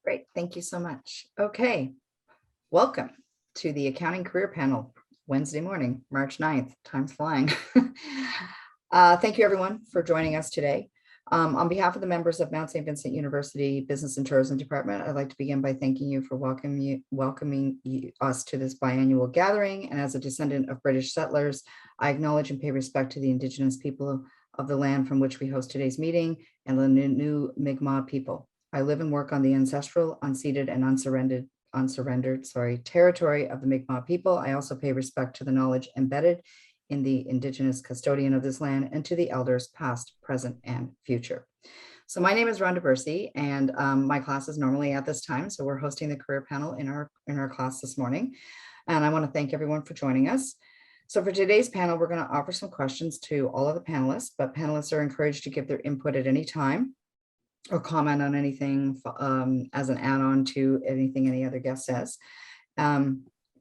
Great, thank you so much. Okay, welcome to the Accounting Career Panel, Wednesday morning, March 9th. Time's flying. Thank you everyone for joining us today. On behalf of the members of Mount St. Vincent University Business and Tourism Department, I'd like to begin by thanking you for welcoming us to this biannual gathering. And as a descendant of British settlers, I acknowledge and pay respect to the Indigenous people of the land from which we host today's meeting and the new Mi'kmaq people. I live and work on the ancestral, unceded, and unsurrendered territory of the Mi'kmaq people. I also pay respect to the knowledge embedded in the Indigenous custodian of this land and to the elders past, present, and future. So my name is Rhonda Bursey, and my class is normally at this time. So we're hosting the career panel in our class this morning. And I want to thank everyone for joining us. So for today's panel, we're going to offer some questions to all of the panelists, but panelists are encouraged to give their input at any time or comment on anything as an add-on to anything any other guest says,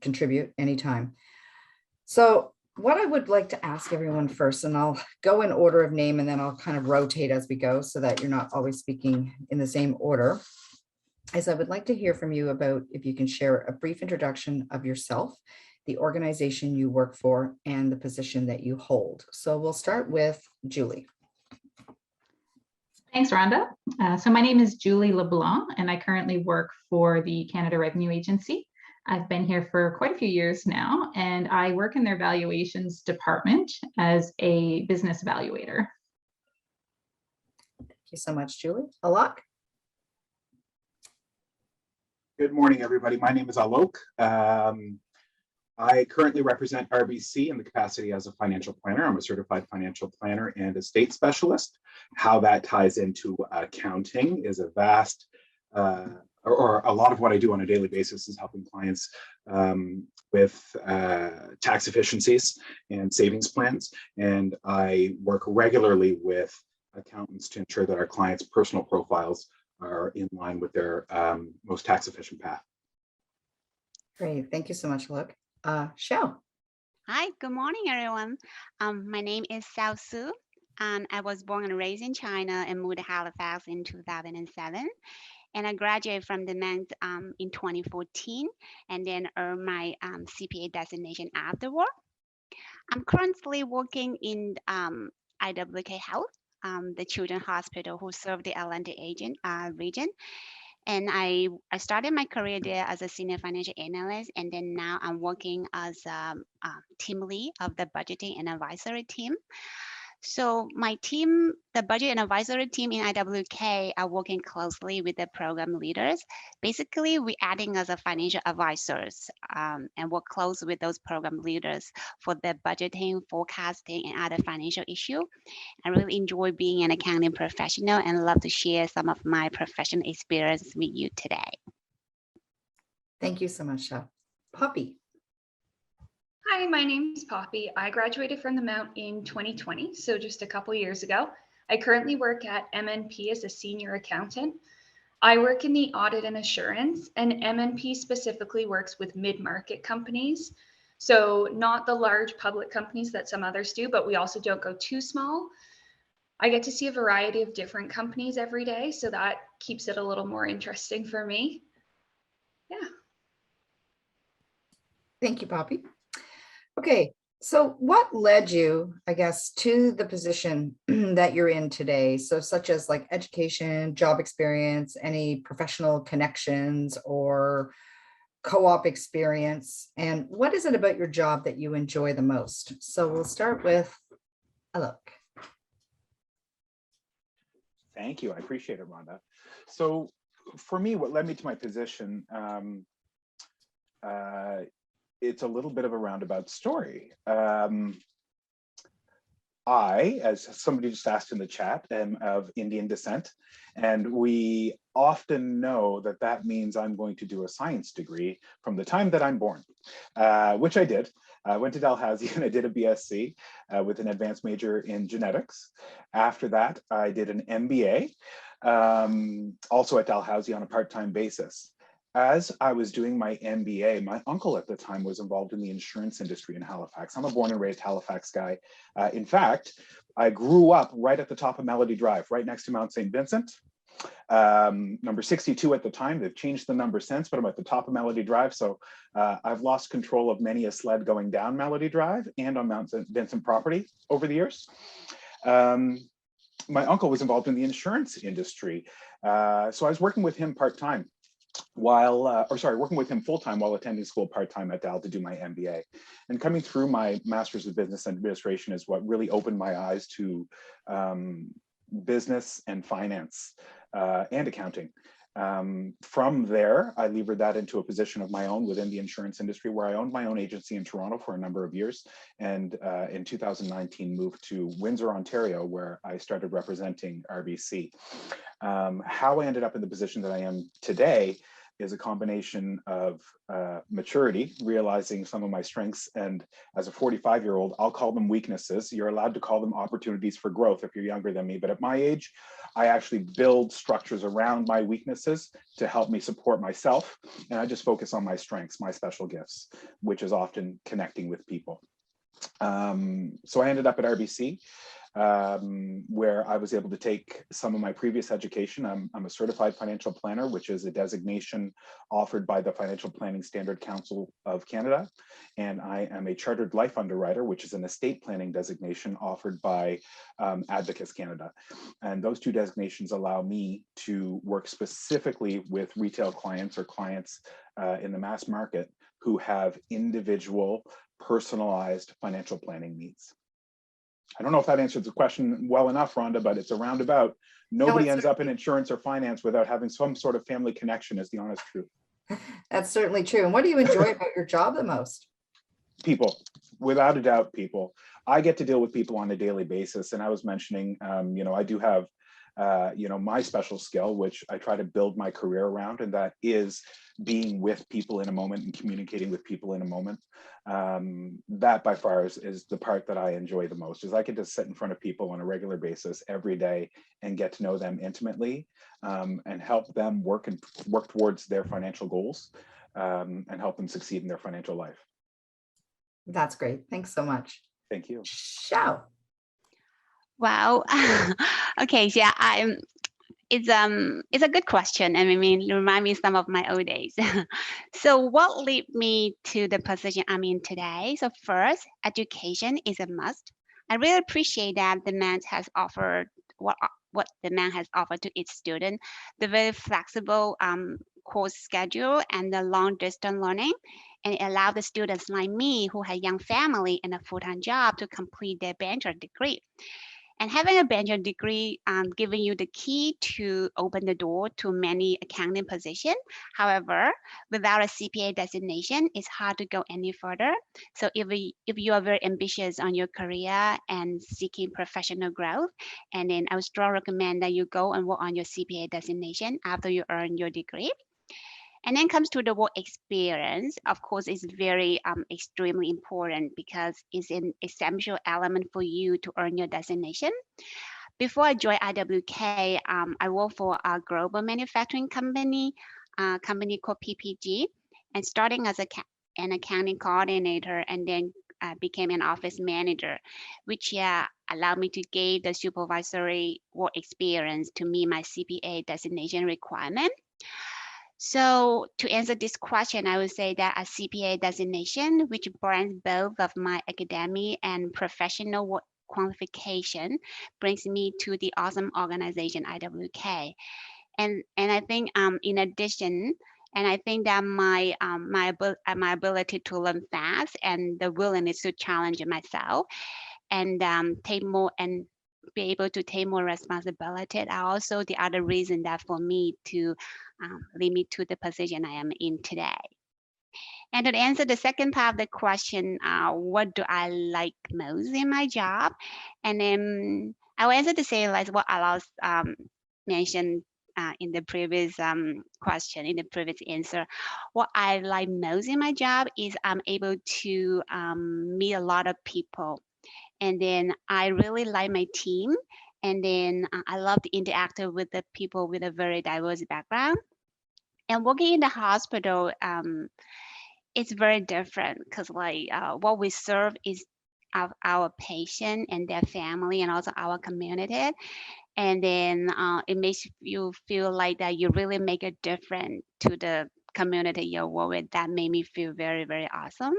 contribute anytime. So what I would like to ask everyone first, and I'll go in order of name and then I'll kind of rotate as we go so that you're not always speaking in the same order, is I would like to hear from you about if you can share a brief introduction of yourself, the organization you work for, and the position that you hold. So we'll start with Julie. Thanks, Rhonda. So my name is Julie LeBlanc, and I currently work for the Canada Revenue Agency. I've been here for quite a few years now, and I work in their valuations department as a business valuator. Thank you so much, Julie. Alok? Good morning, everybody. My name is Alok. I currently represent RBC in the capacity as a financial planner. I'm a certified financial planner and estate specialist. How that ties into accounting is a vast, or a lot of what I do on a daily basis is helping clients with tax efficiencies and savings plans. And I work regularly with accountants to ensure that our clients' personal profiles are in line with their most tax efficient path. Great, thank you so much, Alok. Xiao. Hi, good morning, everyone. My name is Xiao, and I was born and raised in China and moved to Halifax in 2007. And I graduated from the MENT in 2014 and then earned my CPA designation afterward. I'm currently working in IWK Health, the children's hospital who serve the Atlantic region. And I started my career there as a senior financial analyst, and then now I'm working as a team lead of the budgeting and advisory team. So my team, the budget and advisory team in IWK, are working closely with the program leaders. Basically, we're acting as a financial advisors and work close with those program leaders for the budgeting, forecasting, and other financial issues. I really enjoy being an accounting professional and love to share some of my professional experience with you today. Thank you so much, Xiao. Poppy. Hi, my name is Poppy. I graduated from the Mount in 2020, so just a couple years ago. I currently work at MNP as a senior accountant. I work in the audit and assurance, and MNP specifically works with mid-market companies. So not the large public companies that some others do, but we also don't go too small. I get to see a variety of different companies every day, so that keeps it a little more interesting for me. Yeah. Thank you, Poppy. Okay, so what led you, I guess, to the position that you're in today? So such as like education, job experience, any professional connections or co-op experience, and what is it about your job that you enjoy the most? So we'll start with Alok. Thank you, I appreciate it, Rhonda. So for me, what led me to my position, it's a little bit of a roundabout story. I, as somebody just asked in the chat, am of Indian descent, and we often know that that means I'm going to do a science degree from the time that I'm born, which I did. I went to Dalhousie and I did a BSc with an advanced major in genetics. After that, I did an MBA, also at Dalhousie on a part-time basis. As I was doing my MBA, my uncle at the time was involved in the insurance industry in Halifax. I'm a born and raised Halifax guy. In fact, I grew up right at the top of Melody Drive, right next to Mount St. Vincent. Number 62 at the time. They've changed the number since, but I'm at the top of Melody Drive. So I've lost control of many a sled going down Melody Drive and on Mount Vincent property over the years. My uncle was involved in the insurance industry. So I was working with him part-time while, working with him full-time while attending school part-time at Dal to do my MBA. And coming through my Master's of Business Administration is what really opened my eyes to business and finance and accounting. From there, I levered that into a position of my own within the insurance industry, where I owned my own agency in Toronto for a number of years. And in 2019, moved to Windsor, Ontario, where I started representing RBC. How I ended up in the position that I am today is a combination of maturity, realizing some of my strengths, and as a 45-year-old, I'll call them weaknesses. You're allowed to call them opportunities for growth if you're younger than me, but at my age, I actually build structures around my weaknesses to help me support myself, and I just focus on my strengths, my special gifts, which is often connecting with people. So I ended up at RBC, where I was able to take some of my previous education. I'm a certified financial planner, which is a designation offered by the Financial Planning Standard Council of Canada. And I am a chartered life underwriter, which is an estate planning designation offered by Advocates Canada. And those two designations allow me to work specifically with retail clients or clients in the mass market who have individual personalized financial planning needs. I don't know if that answers the question well enough, Rhonda, but it's a roundabout. Nobody ends up in insurance or finance without having some sort of family connection, is the honest truth. That's certainly true. And what do you enjoy about your job the most? People, without a doubt, people. I get to deal with people on a daily basis. And I was mentioning, I do have, my special skill, which I try to build my career around, and that is being with people in a moment and communicating with people in a moment. That by far is the part that I enjoy the most, is I get to sit in front of people on a regular basis every day and get to know them intimately, and help them work towards their financial goals, and help them succeed in their financial life. That's great. Thanks so much. Thank you. Xiao. Wow. Okay, yeah, it's a good question. And I mean, it reminds me some of my old days. So what led me to the position I'm in today? So first, education is a must. I really appreciate that the MANT has offered what the MANT has offered to its student, the very flexible course schedule and the long distance learning. And it allowed the students like me who had young family and a full-time job to complete their bachelor degree. And having a bachelor degree giving you the key to open the door to many accounting positions. However, without a CPA designation, it's hard to go any further. So if you are very ambitious on your career and seeking professional growth, and then I would strongly recommend that you go and work on your CPA designation after you earn your degree. And then comes to the work experience. Of course, it's very extremely important because it's an essential element for you to earn your designation. Before I joined IWK, I worked for a global manufacturing company called PPG, and starting as an accounting coordinator, and then became an office manager, which allowed me to gain the supervisory work experience to meet my CPA designation requirement. So to answer this question, I would say that a CPA designation, which blends both of my academic and professional work qualification, brings me to the awesome organization IWK. And I think in addition, and I think that my ability to learn fast and the willingness to challenge myself and take more and be able to take more responsibility are also the other reason that for me to lead me to the position I am in today. And to answer the second part of the question, what do I like most in my job? And then I will answer the same like what Alok mentioned in the previous question, in the previous answer. What I like most in my job is I'm able to meet a lot of people. And then I really like my team. And then I love to interact with the people with a very diverse background. And working in the hospital, it's very different because like what we serve is of our patient and their family and also our community. And then it makes you feel like that you really make a difference to the community you work with. That made me feel very, very awesome.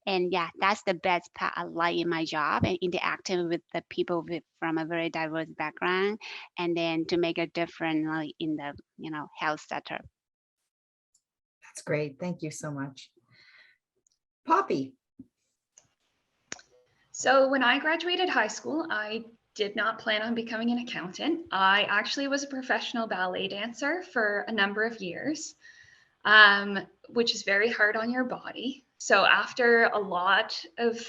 And yeah, that's the best part I like in my job, and interacting with the people from a very diverse background, and then to make a difference like, in the health sector. That's great. Thank you so much. Poppy. So when I graduated high school, I did not plan on becoming an accountant. I actually was a professional ballet dancer for a number of years, which is very hard on your body. So after a lot of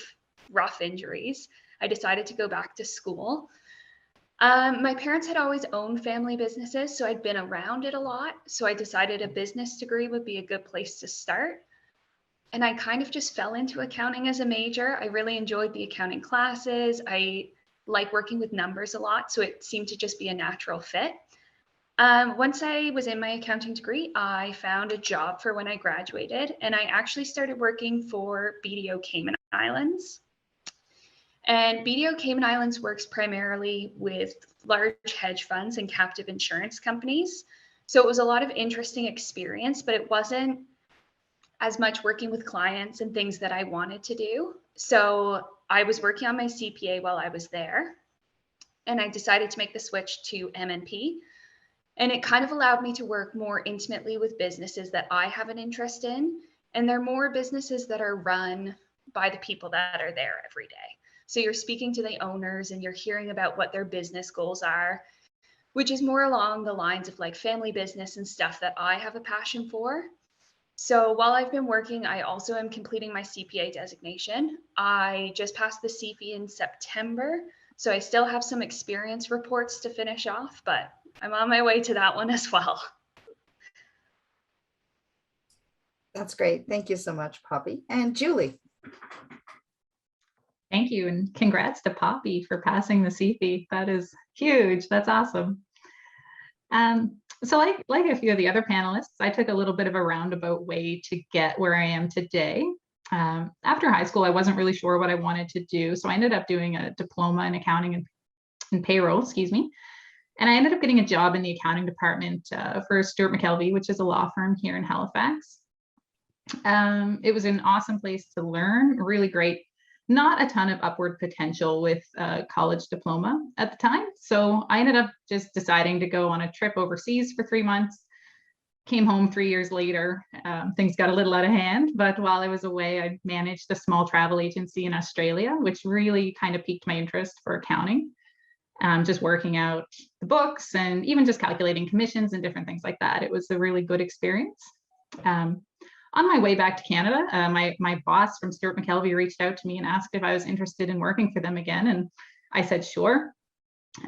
rough injuries, I decided to go back to school. My parents had always owned family businesses, so I'd been around it a lot. So I decided a business degree would be a good place to start. And I kind of just fell into accounting as a major. I really enjoyed the accounting classes. I like working with numbers a lot, so it seemed to just be a natural fit. Once I was in my accounting degree, I found a job for when I graduated, and I actually started working for BDO Cayman Islands. And BDO Cayman Islands works primarily with large hedge funds and captive insurance companies. So it was a lot of interesting experience, but it wasn't as much working with clients and things that I wanted to do. So I was working on my CPA while I was there, and I decided to make the switch to MNP. And it kind of allowed me to work more intimately with businesses that I have an interest in. And they're more businesses that are run by the people that are there every day. So you're speaking to the owners and you're hearing about what their business goals are, which is more along the lines of like family business and stuff that I have a passion for. So while I've been working, I also am completing my CPA designation. I just passed the CFE in September, so I still have some experience reports to finish off, but I'm on my way to that one as well. That's great. Thank you so much, Poppy. And Julie. Thank you, and congrats to Poppy for passing the CFE. That is huge. That's awesome. So like a few of the other panelists, I took a little bit of a roundabout way to get where I am today. After high school, I wasn't really sure what I wanted to do, so I ended up doing a diploma in accounting and payroll, and I ended up getting a job in the accounting department for Stewart McKelvey, which is a law firm here in Halifax. It was an awesome place to learn, really great. Not a ton of upward potential with a college diploma at the time. So I ended up just deciding to go on a trip overseas for 3 months, came home 3 years later. Things got a little out of hand, but while I was away, I managed a small travel agency in Australia, which really kind of piqued my interest for accounting. Just working out the books and even just calculating commissions and different things like that. It was a really good experience. On my way back to Canada, my boss from Stewart McKelvey reached out to me and asked if I was interested in working for them again. And I said, sure.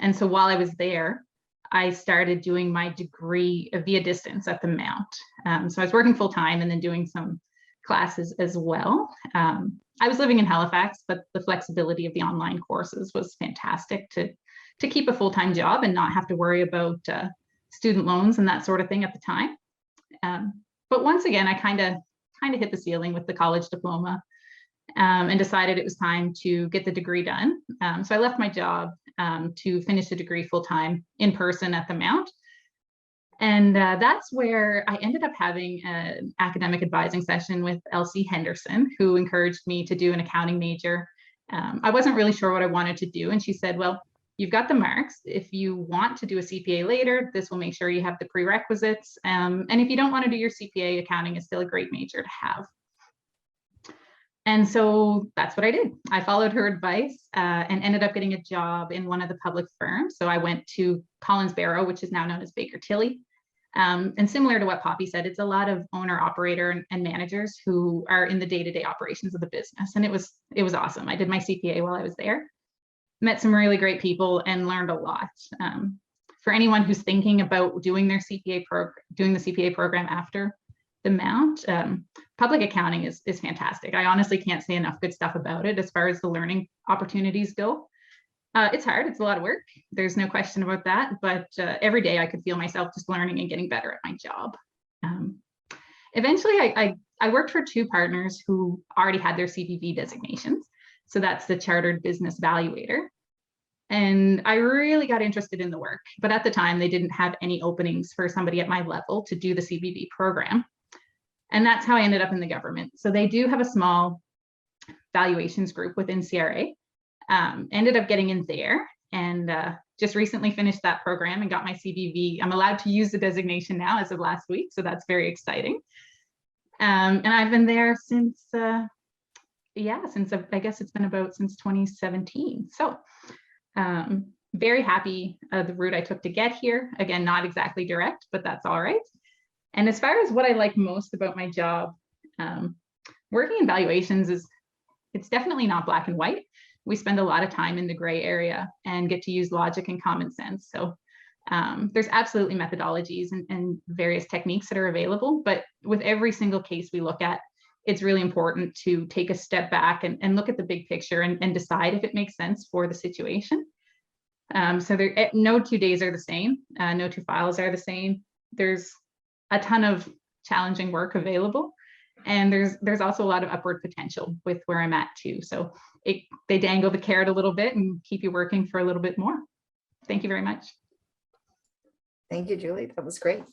And so while I was there, I started doing my degree via distance at the Mount. So I was working full time and then doing some classes as well. I was living in Halifax, but the flexibility of the online courses was fantastic to keep a full-time job and not have to worry about student loans and that sort of thing at the time. But once again, I kind of hit the ceiling with the college diploma and decided it was time to get the degree done. So I left my job to finish the degree full-time in person at the Mount. And that's where I ended up having an academic advising session with Elsie Henderson, who encouraged me to do an accounting major. I wasn't really sure what I wanted to do. And she said, well, you've got the marks. If you want to do a CPA later, this will make sure you have the prerequisites. And if you don't want to do your CPA, accounting is still a great major to have. And so that's what I did. I followed her advice and ended up getting a job in one of the public firms. So I went to Collins Barrow, which is now known as Baker Tilly. And similar to what Poppy said, it's a lot of owner, operator, and managers who are in the day-to-day operations of the business. And it was awesome. I did my CPA while I was there. Met some really great people and learned a lot. For anyone who's thinking about doing their CPA doing the CPA program after the Mount, public accounting is fantastic. I honestly can't say enough good stuff about it as far as the learning opportunities go. It's hard, it's a lot of work. There's no question about that, but every day I could feel myself just learning and getting better at my job. Eventually, I worked for two partners who already had their CPV designations. So that's the Chartered Business Valuator. And I really got interested in the work, but at the time they didn't have any openings for somebody at my level to do the CBV program. And that's how I ended up in the government. So they do have a small valuations group within CRA. Ended up getting in there and just recently finished that program and got my CBV. I'm allowed to use the designation now as of last week, so that's very exciting. And I've been there since, I guess it's been since 2017. So very happy the route I took to get here. Again, not exactly direct, but that's all right. And as far as what I like most about my job, working in valuations it's definitely not black and white. We spend a lot of time in the gray area and get to use logic and common sense. So there's absolutely methodologies and various techniques that are available, but with every single case we look at, it's really important to take a step back and look at the big picture and decide if it makes sense for the situation. So no 2 days are the same, no two files are the same. There's a ton of challenging work available, and there's also a lot of upward potential with where I'm at too. So they dangle the carrot a little bit and keep you working for a little bit more. Thank you very much. Thank you, Julie. That was great.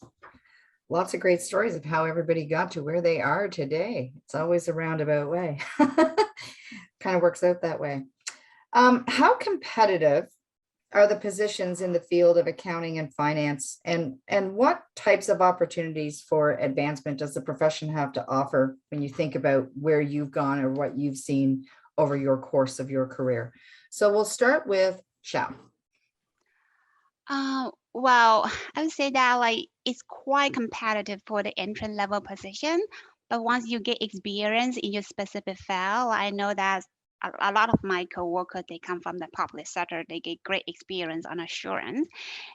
Lots of great stories of how everybody got to where they are today. It's always a roundabout way. Kind of works out that way. How competitive are the positions in the field of accounting and finance, and what types of opportunities for advancement does the profession have to offer when you think about where you've gone or what you've seen over your course of your career? So we'll start with Xiao. Well, I would say that it's quite competitive for the entry level position, but once you get experience in your specific field, I know that a lot of my coworkers, they come from the public sector, they get great experience on assurance,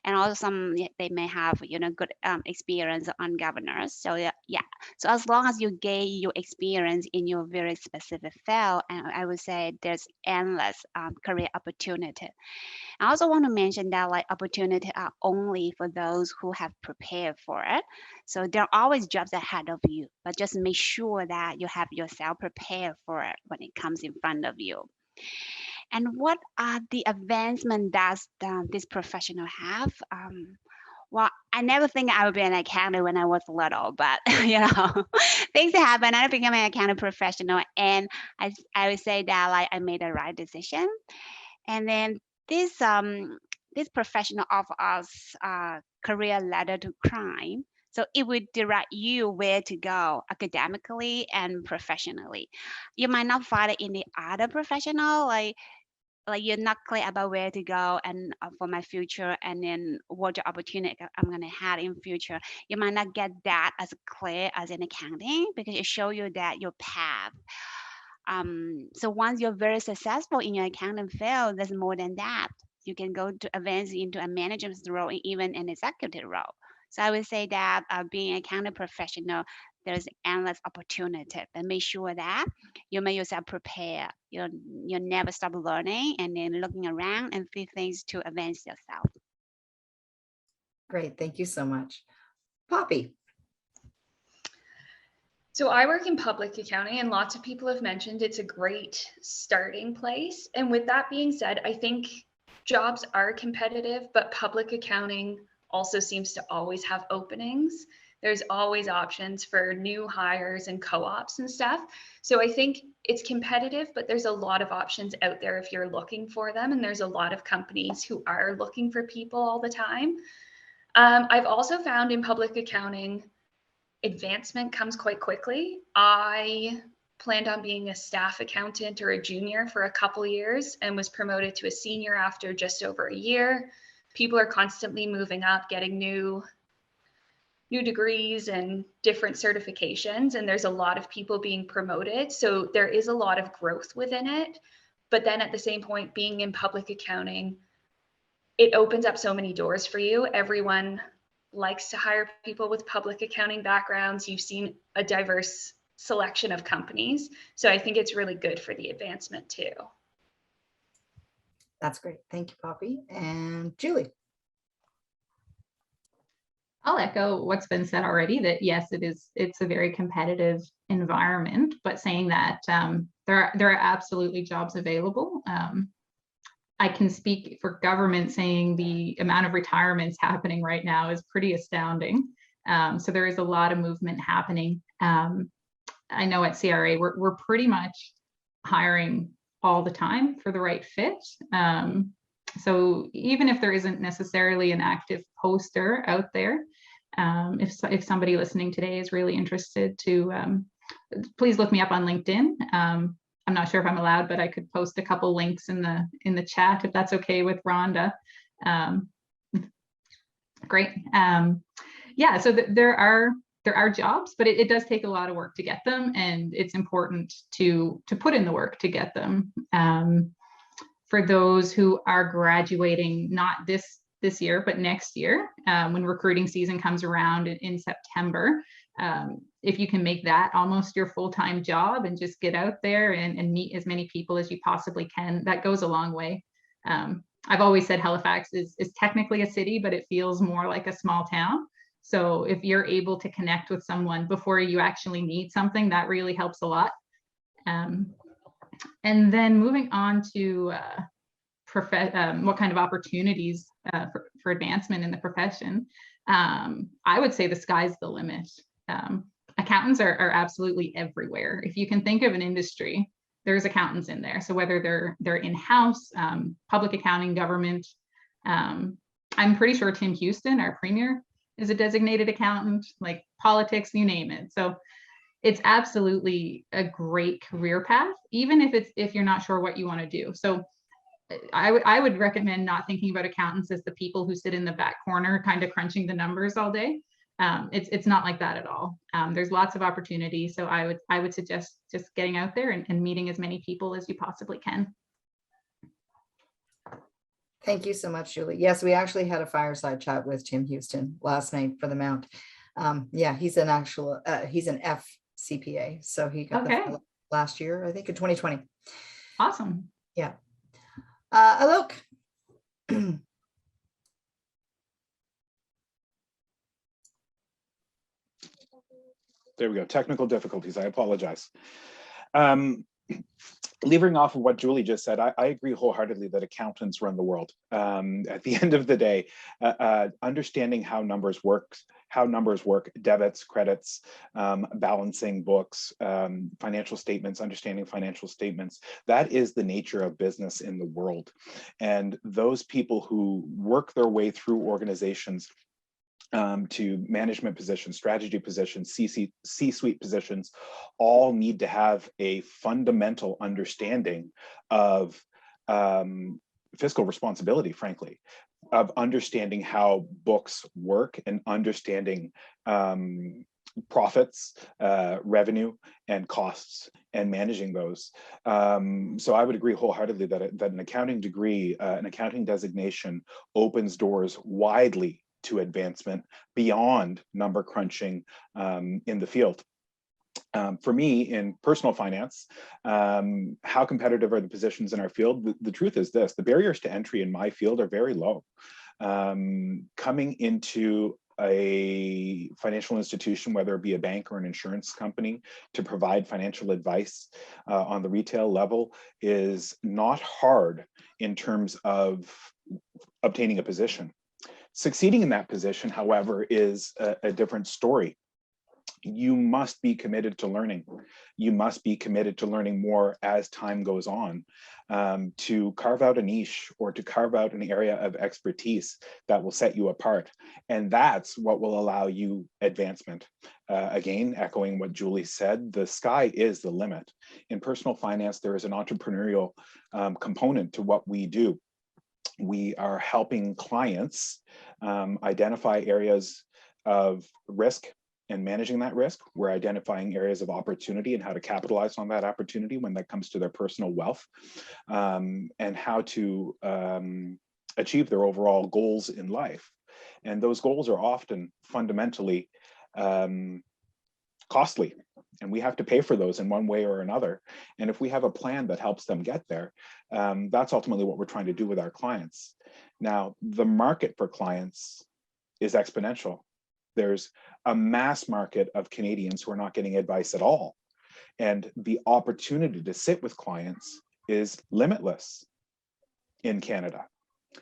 and also they may have good experience on governors. So yeah, so as long as you get your experience in your very specific field, and I would say there's endless career opportunity. I also want to mention that opportunities are only for those who have prepared for it. So there are always jobs ahead of you, but just make sure that you have yourself prepared for it when it comes in front of you. And what are the advancements that this professional have? Well, I never think I would be an accountant when I was little, but things happen. I became an accounting professional, and I would say that I made the right decision. And then this professional offers us a career ladder to climb. So it would direct you where to go academically and professionally. You might not find it in the other professional, like you're not clear about where to go and for my future, and then what the opportunity I'm gonna have in future. You might not get that as clear as in accounting because it shows you that your path. So once you're very successful in your accounting field, there's more than that. You can go to advance into a management role, even an executive role. So I would say that being an accounting professional, there's endless opportunity, but make sure that you make yourself prepare. You never stop learning and then looking around and see things to advance yourself. Great, thank you so much. Poppy. So I work in public accounting, and lots of people have mentioned it's a great starting place. And with that being said, I think jobs are competitive, but public accounting also seems to always have openings. There's always options for new hires and co-ops and stuff. So I think it's competitive, but there's a lot of options out there if you're looking for them. And there's a lot of companies who are looking for people all the time. I've also found in public accounting, advancement comes quite quickly. I planned on being a staff accountant or a junior for a couple years and was promoted to a senior after just over a year. People are constantly moving up, getting new degrees and different certifications, and there's a lot of people being promoted. So there is a lot of growth within it. But then at the same point, being in public accounting, it opens up so many doors for you. Everyone likes to hire people with public accounting backgrounds. You've seen a diverse selection of companies. So I think it's really good for the advancement too. That's great. Thank you, Poppy. And Julie. I'll echo what's been said already, that yes, it's a very competitive environment, but saying that there are absolutely jobs available. I can speak for government, saying the amount of retirements happening right now is pretty astounding. So there is a lot of movement happening. I know at CRA, we're pretty much hiring all the time for the right fit. So even if there isn't necessarily an active poster out there, if somebody listening today is really interested to, please look me up on LinkedIn. I'm not sure if I'm allowed, but I could post a couple links in the chat if that's okay with Rhonda. Great. Yeah, so there are jobs, but it does take a lot of work to get them, and it's important to put in the work to get them. For those who are graduating, not this year, but next year, when recruiting season comes around in September, if you can make that almost your full-time job and just get out there and meet as many people as you possibly can, that goes a long way. I've always said Halifax is technically a city, but it feels more like a small town. So if you're able to connect with someone before you actually need something, that really helps a lot. And then moving on to what kind of opportunities for advancement in the profession, I would say the sky's the limit. Accountants are absolutely everywhere. If you can think of an industry, there's accountants in there. So whether they're in-house, public accounting, government, I'm pretty sure Tim Houston, our premier, is a designated accountant, like politics, you name it. So it's absolutely a great career path, even if you're not sure what you want to do. So I would recommend not thinking about accountants as the people who sit in the back corner kind of crunching the numbers all day. It's not like that at all. There's lots of opportunity. So I would suggest just getting out there and meeting as many people as you possibly can. Thank you so much, Julie. Yes, we actually had a fireside chat with Tim Houston last night for the Mount. Yeah, he's an F CPA. So he got the last year, I think in 2020. Awesome. Yeah. Alok. There we go. Technical difficulties. I apologize. Leaving off of what Julie just said, I agree wholeheartedly that accountants run the world. At the end of the day, understanding how numbers work, debits, credits, balancing books, financial statements, understanding financial statements, that is the nature of business in the world. And those people who work their way through organizations to management positions, strategy positions, C-suite positions, all need to have a fundamental understanding of fiscal responsibility, frankly, of understanding how books work and understanding profits, revenue, and costs, and managing those. So I would agree wholeheartedly that an accounting degree, an accounting designation, opens doors widely to advancement beyond number crunching in the field. For me, in personal finance, how competitive are the positions in our field? The truth is this: the barriers to entry in my field are very low. Coming into a financial institution, whether it be a bank or an insurance company, to provide financial advice on the retail level is not hard in terms of obtaining a position. Succeeding in that position, however, is a different story. You must be committed to learning. You must be committed to learning more as time goes on, to carve out a niche or to carve out an area of expertise that will set you apart. And that's what will allow you advancement. Again, echoing what Julie said, the sky is the limit. In personal finance, there is an entrepreneurial component to what we do. We are helping clients identify areas of risk and managing that risk. We're identifying areas of opportunity and how to capitalize on that opportunity when that comes to their personal wealth, and how to achieve their overall goals in life. And those goals are often fundamentally costly, and we have to pay for those in one way or another. And if we have a plan that helps them get there, that's ultimately what we're trying to do with our clients. Now, the market for clients is exponential. There's a mass market of Canadians who are not getting advice at all. And the opportunity to sit with clients is limitless in Canada.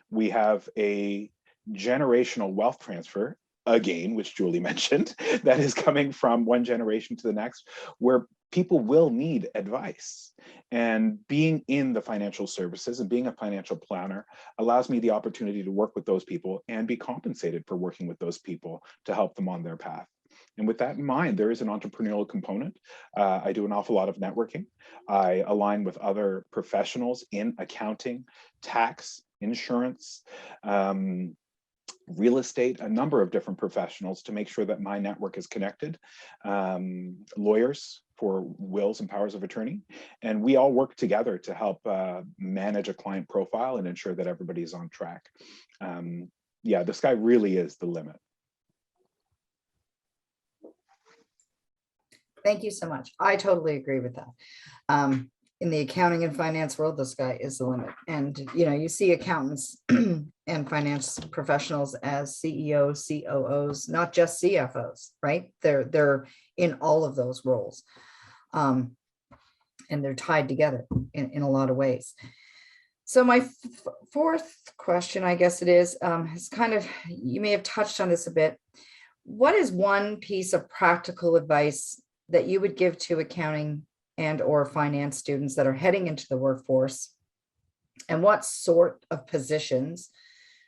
We have a generational wealth transfer, again, which Julie mentioned, that is coming from one generation to the next, where people will need advice. And being in the financial services and being a financial planner allows me the opportunity to work with those people and be compensated for working with those people to help them on their path. And with that in mind, there is an entrepreneurial component. I do an awful lot of networking. I align with other professionals in accounting, tax, insurance, real estate, a number of different professionals to make sure that my network is connected, lawyers for wills and powers of attorney. And we all work together to help manage a client profile and ensure that everybody's on track. Yeah, the sky really is the limit. Thank you so much. I totally agree with that. In the accounting and finance world, the sky is the limit. And, you know, you see accountants and finance professionals as CEOs, COOs, not just CFOs, right? They're in all of those roles. And they're tied together in a lot of ways. So my fourth question, I guess it is kind of, you may have touched on this a bit. What is one piece of practical advice that you would give to accounting and or finance students that are heading into the workforce? And what sort of positions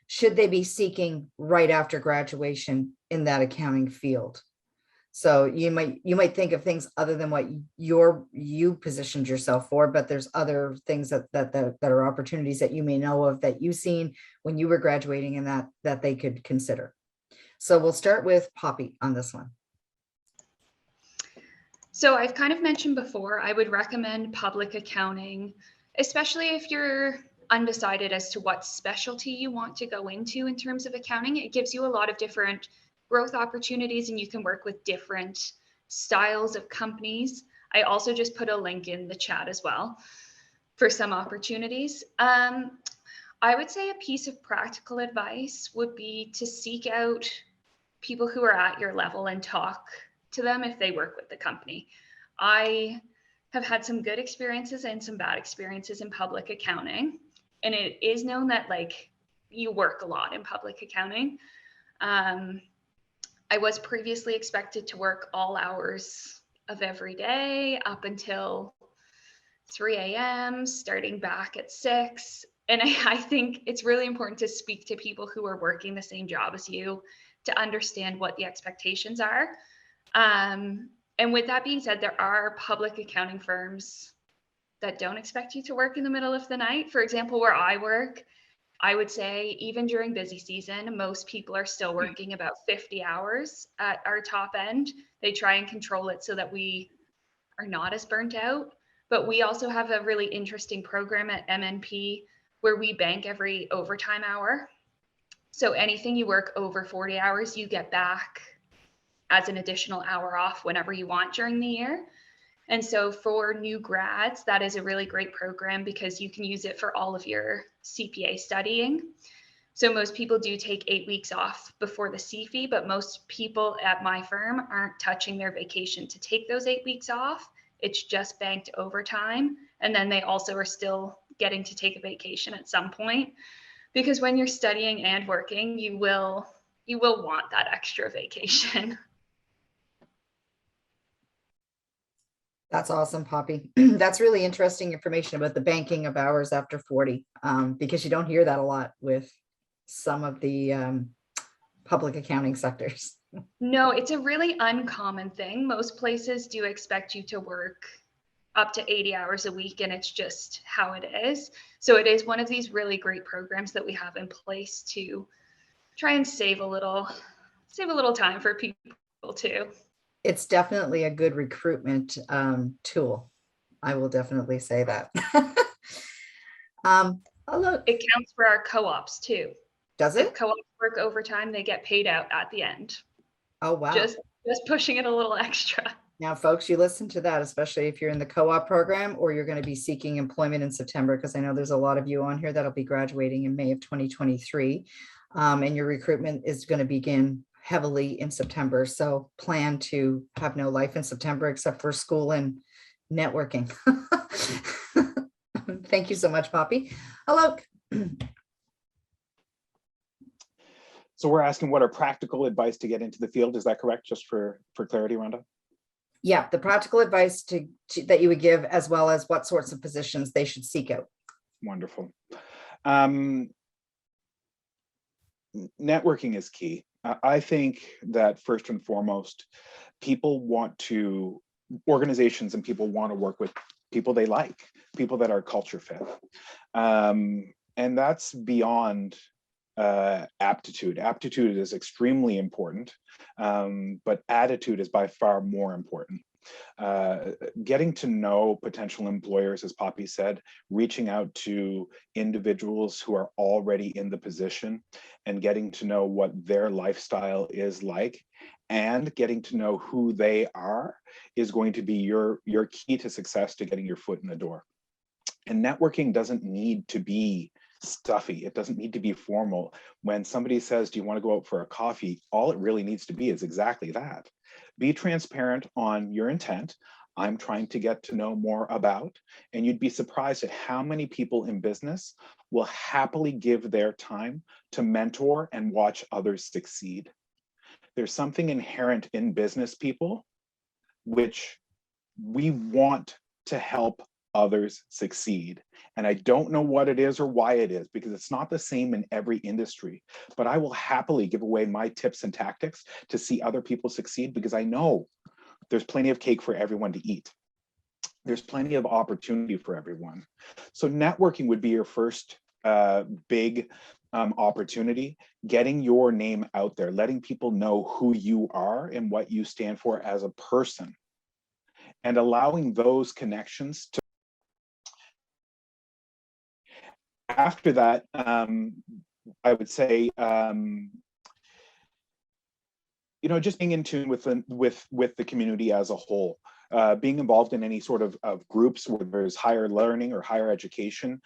should they be seeking right after graduation in that accounting field? So you might think of things other than what you positioned yourself for, but there's other things that are opportunities that you may know of that you've seen when you were graduating and that they could consider. So we'll start with Poppy on this one. So I've kind of mentioned before, I would recommend public accounting, especially if you're undecided as to what specialty you want to go into in terms of accounting. It gives you a lot of different growth opportunities and you can work with different styles of companies. I also just put a link in the chat as well for some opportunities. I would say a piece of practical advice would be to seek out people who are at your level and talk to them if they work with the company. I have had some good experiences and some bad experiences in public accounting. And it is known that like you work a lot in public accounting. I was previously expected to work all hours of every day up until 3 a.m., starting back at 6. And I think it's really important to speak to people who are working the same job as you to understand what the expectations are. And with that being said, there are public accounting firms that don't expect you to work in the middle of the night. For example, where I work, I would say even during busy season, most people are still working about 50 hours at our top end. They try and control it so that we are not as burnt out. But we also have a really interesting program at MNP where we bank every overtime hour. So anything you work over 40 hours, you get back as an additional hour off whenever you want during the year. And so for new grads, that is a really great program because you can use it for all of your CPA studying. So most people do take 8 weeks off before the CFE, but most people at my firm aren't touching their vacation to take those 8 weeks off. It's just banked overtime. And then they also are still getting to take a vacation at some point, because when you're studying and working, you will want that extra vacation. That's awesome, Poppy. That's really interesting information about the banking of hours after 40, because you don't hear that a lot with some of the public accounting sectors. No, it's a really uncommon thing. Most places do expect you to work up to 80 hours a week, and it's just how it is. So it is one of these really great programs that we have in place to try and save a little time for people too. It's definitely a good recruitment tool. I will definitely say that. Look, it counts for our co-ops too. Does it? If co-ops work overtime, they get paid out at the end. Oh, wow. Just pushing it a little extra. Now, folks, you listen to that, especially if you're in the co-op program or you're going to be seeking employment in September, because I know there's a lot of you on here that'll be graduating in May of 2023. And your recruitment is going to begin heavily in September. So plan to have no life in September except for school and networking. Thank you so much, Poppy. Alok. So we're asking what are practical advice to get into the field. Is that correct? Just for clarity, Rhonda? Yeah, the practical advice that you would give, as well as what sorts of positions they should seek out. Wonderful. Networking is key. I think that first and foremost, organizations and people want to work with people they like, people that are culture fit. And that's beyond aptitude. Aptitude is extremely important, but attitude is by far more important. Getting to know potential employers, as Poppy said, reaching out to individuals who are already in the position and getting to know what their lifestyle is like and getting to know who they are is going to be your key to success to getting your foot in the door. And networking doesn't need to be stuffy. It doesn't need to be formal. When somebody says, do you want to go out for a coffee? All it really needs to be is exactly that. Be transparent on your intent. I'm trying to get to know more about, and you'd be surprised at how many people in business will happily give their time to mentor and watch others succeed. There's something inherent in business people, which we want to help others succeed. And I don't know what it is or why it is, because it's not the same in every industry, but I will happily give away my tips and tactics to see other people succeed, because I know there's plenty of cake for everyone to eat. There's plenty of opportunity for everyone. So networking would be your first big opportunity, getting your name out there, letting people know who you are and what you stand for as a person, and allowing those connections to. After that, I would say, just being in tune with the community as a whole, being involved in any sort of groups where there's higher learning or higher education,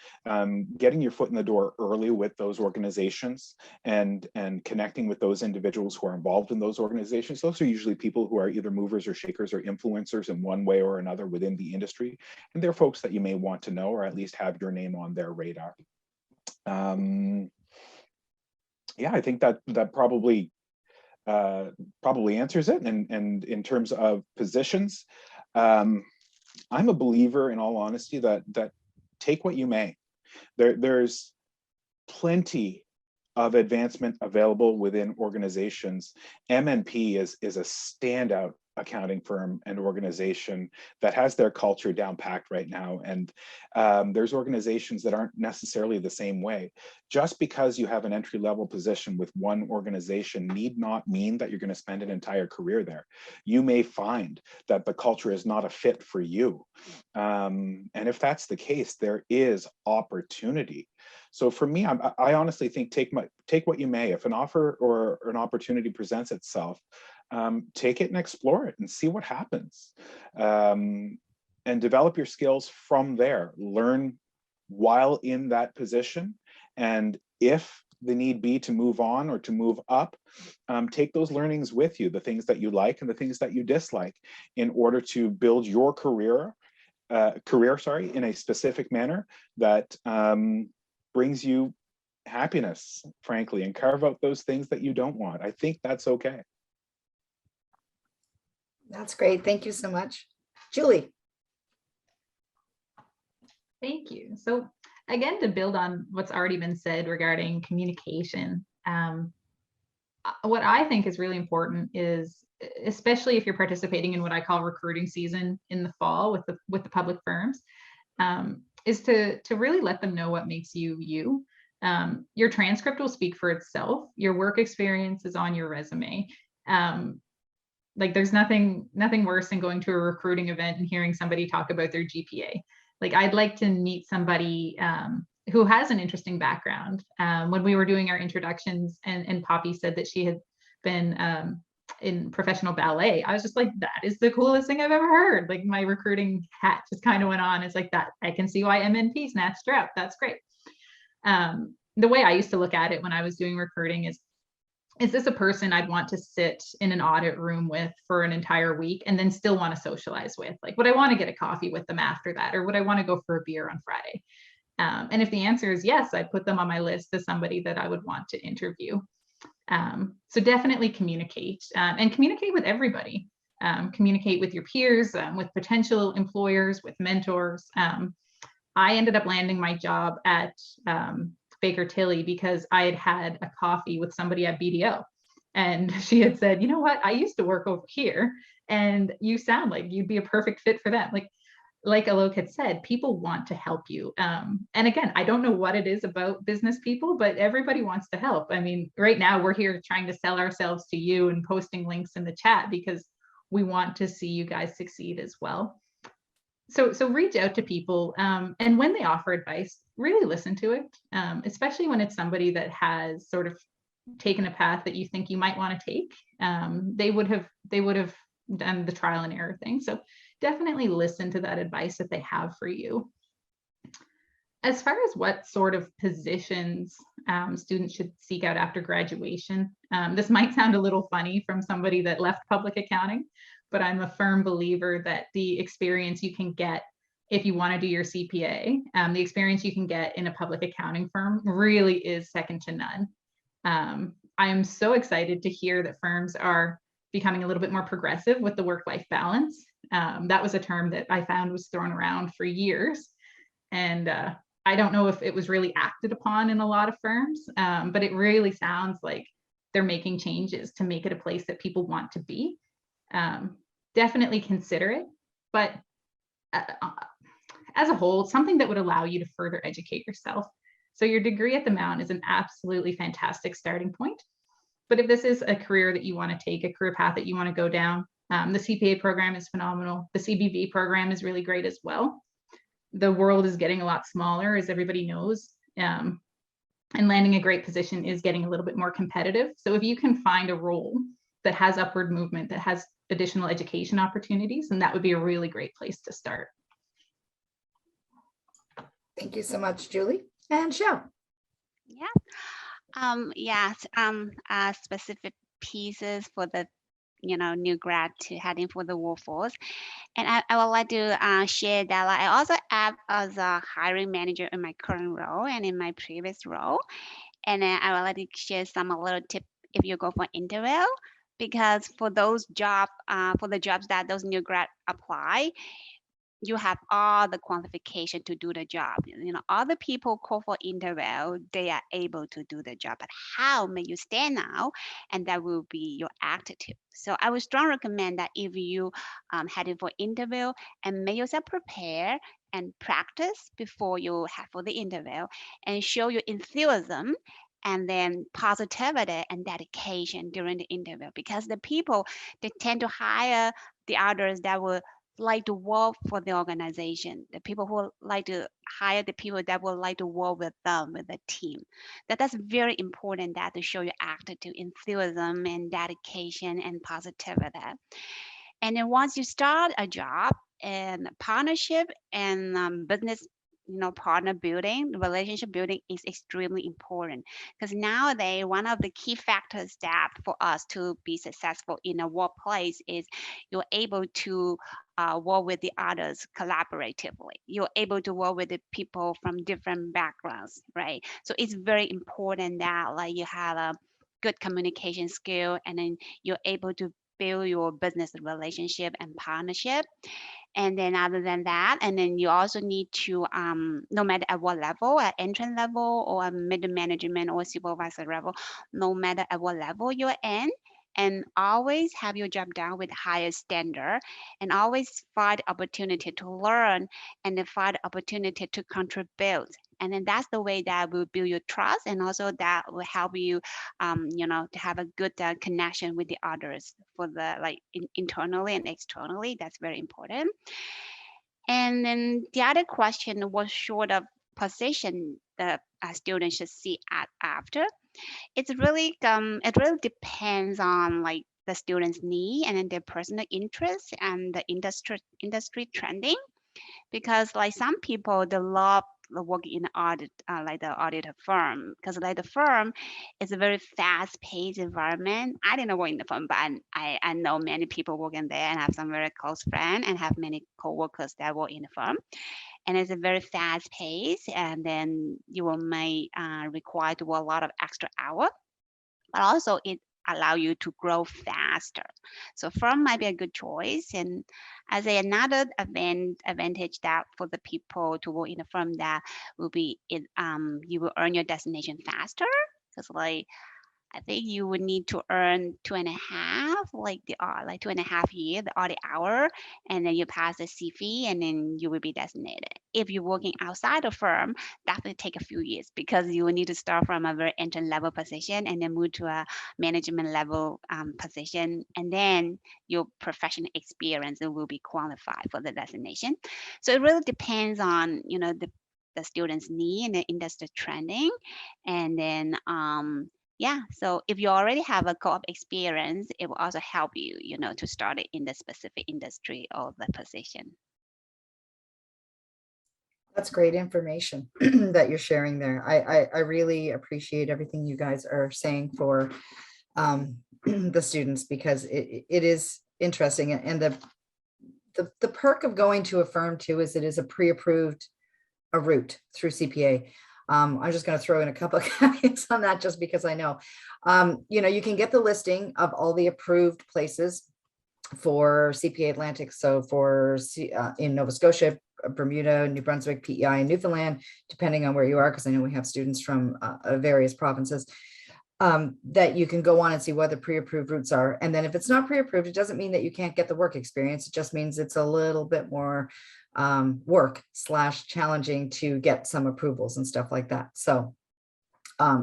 getting your foot in the door early with those organizations and connecting with those individuals who are involved in those organizations. Those are usually people who are either movers or shakers or influencers in one way or another within the industry. And they're folks that you may want to know or at least have your name on their radar. Yeah, I think that probably answers it. And in terms of positions, I'm a believer, in all honesty, that take what you may. There's plenty of advancement available within organizations. MNP is a standout accounting firm and organization that has their culture down packed right now. And there's organizations that aren't necessarily the same way. Just because you have an entry-level position with one organization need not mean that you're going to spend an entire career there. You may find that the culture is not a fit for you. And if that's the case, there is opportunity. So for me, I honestly think take what you may. If an offer or an opportunity presents itself, take it and explore it and see what happens, and develop your skills from there. Learn while in that position, and if the need be to move on or to move up, take those learnings with you, the things that you like and the things that you dislike, in order to build your career in a specific manner that brings you happiness, frankly, and carve out those things that you don't want. I think that's okay. That's great. Thank you so much. Julie. Thank you. So again, to build on what's already been said regarding communication, what I think is really important is, especially if you're participating in what I call recruiting season in the fall with the public firms, is to really let them know what makes you you. Your transcript will speak for itself. Your work experience is on your resume. Like there's nothing worse than going to a recruiting event and hearing somebody talk about their GPA. Like I'd like to meet somebody who has an interesting background. When we were doing our introductions and Poppy said that she had been in professional ballet, I was just like, that is the coolest thing I've ever heard. Like my recruiting hat just kind of went on. It's like that. I can see why MNP snatched her up. That's great. The way I used to look at it when I was doing recruiting is, is this a person I'd want to sit in an audit room with for an entire week and then still want to socialize with? Like, would I want to get a coffee with them after that? Or would I want to go for a beer on Friday? And if the answer is yes, I'd put them on my list as somebody that I would want to interview. So definitely communicate, and communicate with everybody. Communicate with your peers, with potential employers, with mentors. I ended up landing my job at Baker Tilly because I had had a coffee with somebody at BDO, and she had said, you know what, I used to work over here and you sound like you'd be a perfect fit for them. Like Alok had said, people want to help you. And again, I don't know what it is about business people, but everybody wants to help. I mean, right now we're here trying to sell ourselves to you and posting links in the chat because we want to see you guys succeed as well. So reach out to people, and when they offer advice, really listen to it, especially when it's somebody that has sort of taken a path that you think you might want to take. They would have done the trial and error thing. So definitely listen to that advice that they have for you. As far as what sort of positions students should seek out after graduation, this might sound a little funny from somebody that left public accounting, but I'm a firm believer that the experience you can get if you want to do your CPA, the experience you can get in a public accounting firm really is second to none. I am so excited to hear that firms are becoming a little bit more progressive with the work-life balance. That was a term that I found was thrown around for years. And I don't know if it was really acted upon in a lot of firms, but it really sounds like they're making changes to make it a place that people want to be. Definitely consider it, but as a whole, something that would allow you to further educate yourself. So your degree at the Mount is an absolutely fantastic starting point. But if this is a career that you want to take, a career path that you want to go down, the CPA program is phenomenal. The CBV program is really great as well. The world is getting a lot smaller, as everybody knows, and landing a great position is getting a little bit more competitive. So if you can find a role that has upward movement, that has additional education opportunities, then that would be a really great place to start. Thank you so much, Julie. And Xiao. Yes, specific pieces for the new grad to heading for the workforce. And I would like to share that I also act as a hiring manager in my current role and in my previous role. And I would like to share some a little tip if you go for interview, because for those jobs that those new grad apply, you have all the qualification to do the job. All the people call for interview, they are able to do the job, but how may you stand out? And that will be your attitude. So I would strongly recommend that if you heading for interview, and make yourself prepare and practice before you head for the interview, and show your enthusiasm and then positivity and dedication during the interview, because the people, they tend to hire the others that will like to work for the organization, the people who like to hire the people that would like to work with them, with the team. That's very important, that to show your attitude, enthusiasm and dedication and positivity. And then once you start a job and partnership and business partner building, relationship building is extremely important, because nowadays one of the key factors that for us to be successful in a workplace is you're able to work with the others collaboratively. You're able to work with the people from different backgrounds, right? So it's very important that like you have a good communication skill, and then you're able to build your business relationship and partnership. And then other than that, and then you also need to, no matter at what level, at entrance level or at middle management or supervisor level, no matter at what level you're in, and always have your job done with higher standard, and always find opportunity to learn, and then find opportunity to contribute. And then that's the way that will build your trust, and also that will help you, to have a good connection with the others for the internally and externally. That's very important. And then the other question was sort of position the student should see at after. It really depends on like the student's need and then their personal interest and the industry trending, because like some people, they love working in the audit, like the auditor firm, because like the firm is a very fast-paced environment. I didn't work in the firm, but I know many people working there and have some very close friends and have many co-workers that work in the firm. And it's a very fast pace, and then you will may require to work a lot of extra hours, but also it allow you to grow faster. So firm might be a good choice. And as another advantage that for the people to work in a firm, that will be it, you will earn your designation faster, because like I think you would need to earn 2.5, like 2.5 years, the audit hour, and then you pass the CFE, and then you will be designated. If you're working outside the firm, that will take a few years, because you will need to start from a very entry level position and then move to a management level position, and then your professional experience will be qualified for the designation. So it really depends on the student's need and the industry trending, and then yeah, so if you already have a co-op experience, it will also help you, to start it in the specific industry or the position. That's great information that you're sharing there. I really appreciate everything you guys are saying for the students, because it is interesting. And the perk of going to a firm too is it is a pre-approved route through CPA. I'm just going to throw in a couple of caveats on that, just because I know, you can get the listing of all the approved places for CPA Atlantic. So for in Nova Scotia, Bermuda, New Brunswick, PEI, and Newfoundland, depending on where you are, because I know we have students from various provinces, that you can go on and see what the pre-approved routes are. And then if it's not pre-approved, it doesn't mean that you can't get the work experience. It just means it's a little bit more work / challenging to get some approvals and stuff like that. So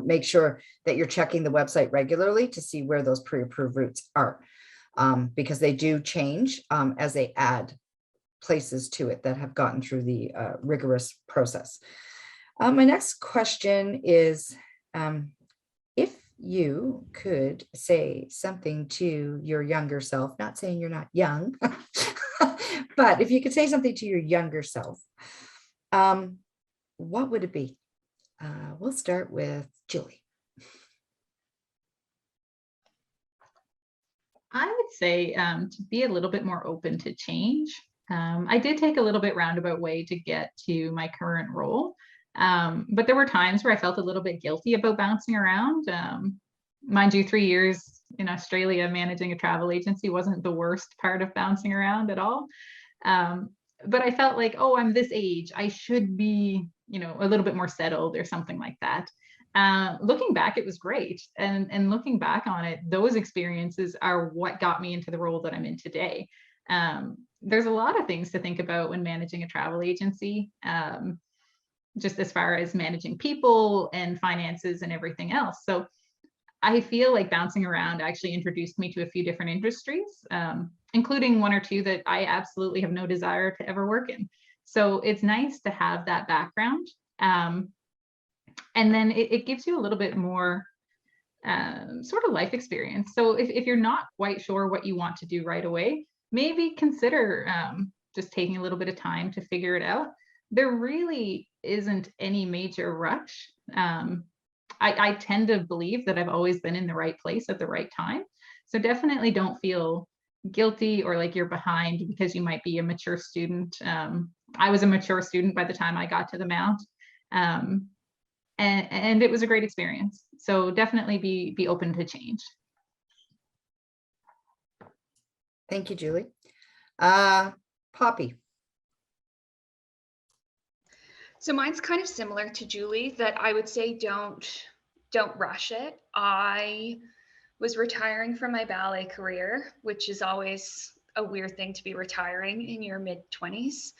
make sure that you're checking the website regularly to see where those pre-approved routes are, because they do change as they add places to it that have gotten through the rigorous process. My next question is, if you could say something to your younger self, not saying you're not young, but if you could say something to your younger self, what would it be? We'll start with Julie. I would say to be a little bit more open to change. I did take a little bit roundabout way to get to my current role, but there were times where I felt a little bit guilty about bouncing around. Mind you, 3 years in Australia managing a travel agency wasn't the worst part of bouncing around at all. But I felt like, oh, I'm this age, I should be, a little bit more settled or something like that. Looking back, it was great. And looking back on it, those experiences are what got me into the role that I'm in today. There's a lot of things to think about when managing a travel agency, just as far as managing people and finances and everything else. So I feel like bouncing around actually introduced me to a few different industries, including 1 or 2 that I absolutely have no desire to ever work in. So it's nice to have that background. And then it gives you a little bit more sort of life experience. So if you're not quite sure what you want to do right away, maybe consider just taking a little bit of time to figure it out. There really isn't any major rush. I tend to believe that I've always been in the right place at the right time. So definitely don't feel guilty or like you're behind because you might be a mature student. I was a mature student by the time I got to the Mount. And it was a great experience. So definitely be open to change. Thank you, Julie. Poppy. So mine's kind of similar to Julie, that I would say don't rush it. I was retiring from my ballet career, which is always a weird thing to be retiring in your mid-20s.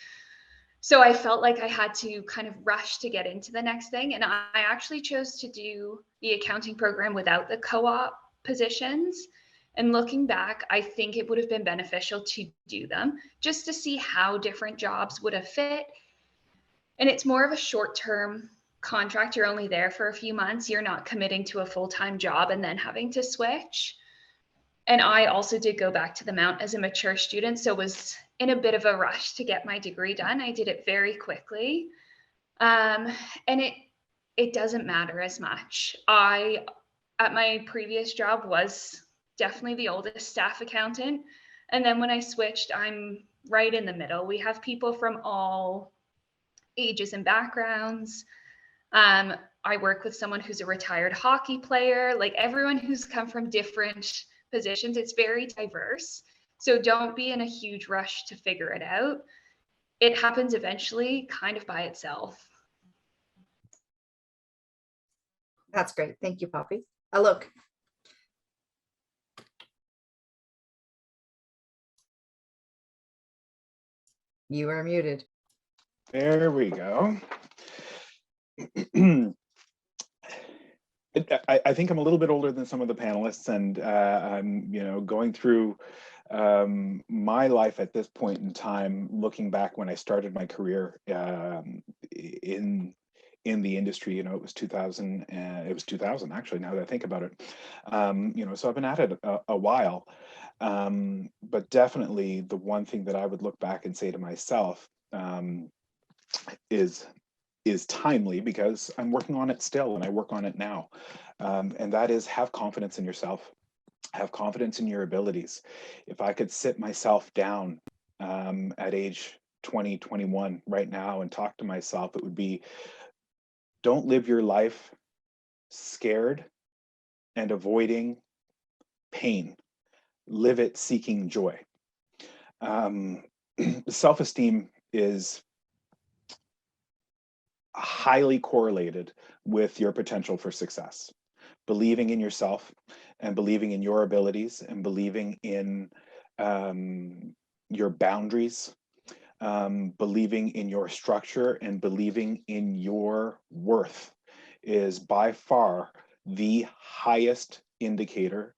So I felt like I had to kind of rush to get into the next thing. And I actually chose to do the accounting program without the co-op positions. And looking back, I think it would have been beneficial to do them just to see how different jobs would have fit. And it's more of a short-term contract. You're only there for a few months. You're not committing to a full-time job and then having to switch. And I also did go back to the Mount as a mature student, so was in a bit of a rush to get my degree done. I did it very quickly. And it doesn't matter as much. At my previous job, was definitely the oldest staff accountant. And then when I switched, I'm right in the middle. We have people from all ages and backgrounds. I work with someone who's a retired hockey player, like everyone who's come from different positions. It's very diverse. So don't be in a huge rush to figure it out. It happens eventually, kind of by itself. That's great. Thank you, Poppy. Alok. You are muted. There we go. I think I'm a little bit older than some of the panelists, and I'm, going through my life at this point in time, looking back when I started my career in the industry. It was 2000. It was 2000 actually. Now that I think about it, so I've been at it a while. But definitely, the one thing that I would look back and say to myself is timely, because I'm working on it still and I work on it now. And that is, have confidence in yourself, have confidence in your abilities. If I could sit myself down at age 20, 21 right now and talk to myself, it would be, don't live your life scared and avoiding pain. Live it seeking joy. Self-esteem is highly correlated with your potential for success. Believing in yourself and believing in your abilities and believing in your boundaries, believing in your structure and believing in your worth is by far the highest indicator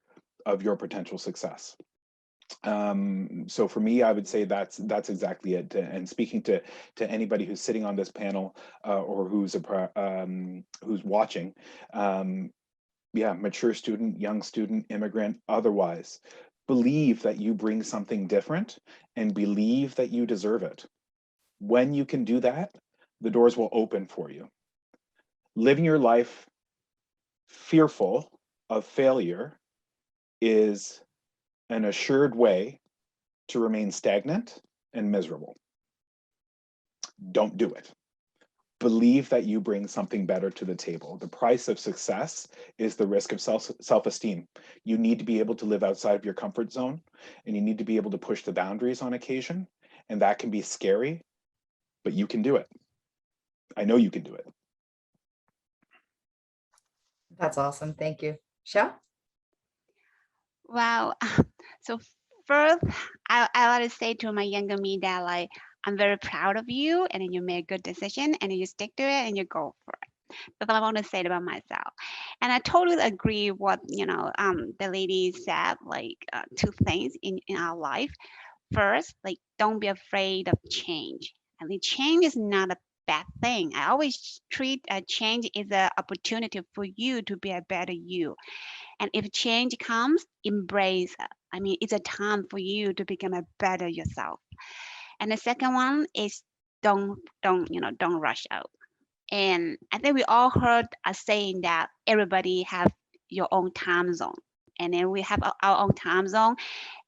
of your potential success. So for me, I would say that's exactly it. And speaking to anybody who's sitting on this panel or who's watching, mature student, young student, immigrant, otherwise, believe that you bring something different and believe that you deserve it. When you can do that, the doors will open for you. Living your life fearful of failure is an assured way to remain stagnant and miserable. Don't do it. Believe that you bring something better to the table. The price of success is the risk of self-esteem. You need to be able to live outside of your comfort zone, and you need to be able to push the boundaries on occasion, and that can be scary, but you can do it. I know you can do it. That's awesome. Thank you. Xiao? Wow. So first, I want to say to my younger me that, like, I'm very proud of you, and then you made a good decision, and then you stick to it and you go for it. That's what I want to say about myself. And I totally agree what the lady said, like two things in our life. First, like, don't be afraid of change. I mean, change is not a bad thing. I always treat a change as an opportunity for you to be a better you. And if change comes, embrace it. I mean, it's a time for you to become a better yourself. And the second one is don't rush out. And I think we all heard a saying that everybody have your own time zone. And then we have our own time zone.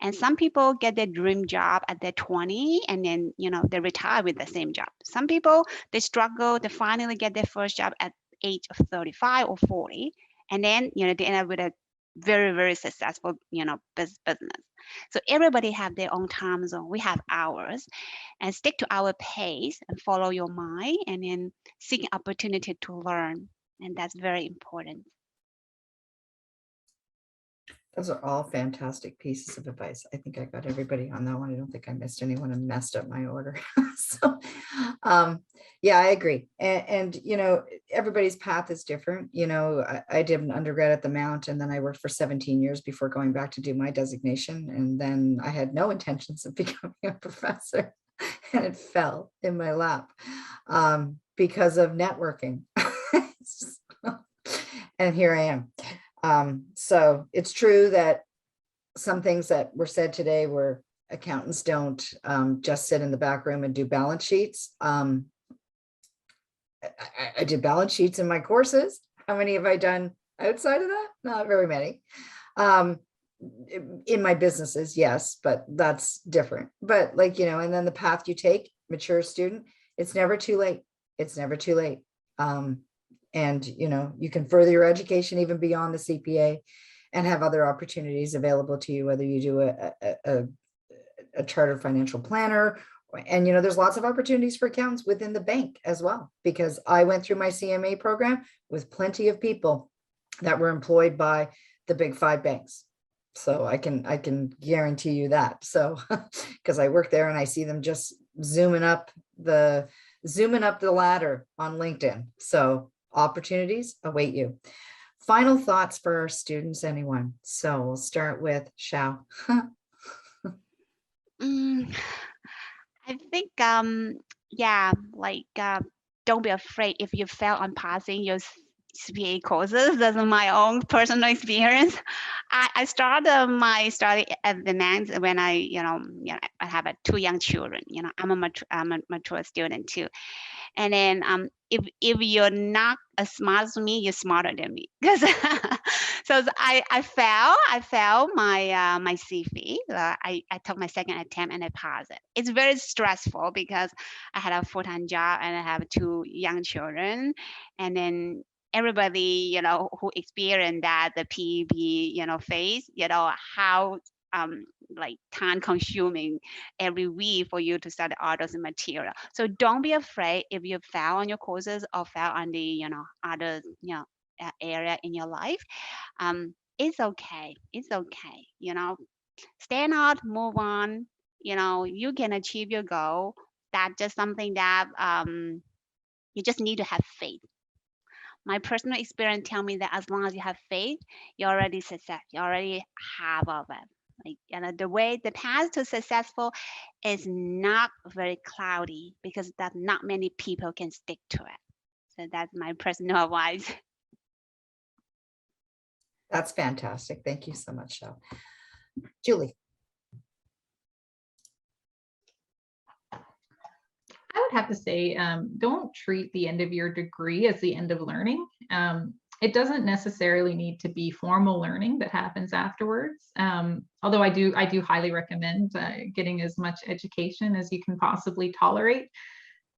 And some people get their dream job at their 20, and then they retire with the same job. Some people, they struggle to finally get their first job at age of 35 or 40. And then they end up with a very, very successful business. So everybody have their own time zone. We have ours, and stick to our pace and follow your mind, and then seek opportunity to learn. And that's very important. Those are all fantastic pieces of advice. I think I got everybody on that one. I don't think I missed anyone and messed up my order. So, yeah, I agree. And everybody's path is different. I did an undergrad at the Mount, and then I worked for 17 years before going back to do my designation. And then I had no intentions of becoming a professor, and it fell in my lap because of networking. And here I am. So it's true that some things that were said today were accountants don't just sit in the back room and do balance sheets. I did balance sheets in my courses. How many have I done outside of that? Not very many. In my businesses, yes, but that's different. But like, and then the path you take, mature student, it's never too late. It's never too late. And, you can further your education even beyond the CPA and have other opportunities available to you, whether you do a chartered financial planner. And, there's lots of opportunities for accountants within the bank as well, because I went through my CMA program with plenty of people that were employed by the big 5 banks. So I can guarantee you that. So, because I work there and I see them just zooming up the ladder on LinkedIn. So opportunities await you. Final thoughts for our students, anyone? So we'll start with Xiao. I think, yeah, like, don't be afraid if you fail on passing your CPA courses. That's my own personal experience. I started my study at the NANS when I have 2 young children. I'm a mature student too. And then if you're not as smart as me, you're smarter than me. Because so I failed my my CFE. I took my second attempt and I passed it. It's very stressful because I had a full-time job and I have 2 young children, and then everybody who experienced that the PEP phase, how like time consuming every week for you to study all those material. So don't be afraid if you fail on your courses or fail on the other area in your life. It's okay. It's okay. Stand out, move on. You can achieve your goal. That's just something that you just need to have faith. My personal experience tell me that as long as you have faith, you already success. You already have of it. Like, the path to successful is not very cloudy because that not many people can stick to it. So that's my personal advice. That's fantastic. Thank you so much, Xiao. Julie. I would have to say, don't treat the end of your degree as the end of learning. It doesn't necessarily need to be formal learning that happens afterwards. Although I do highly recommend getting as much education as you can possibly tolerate.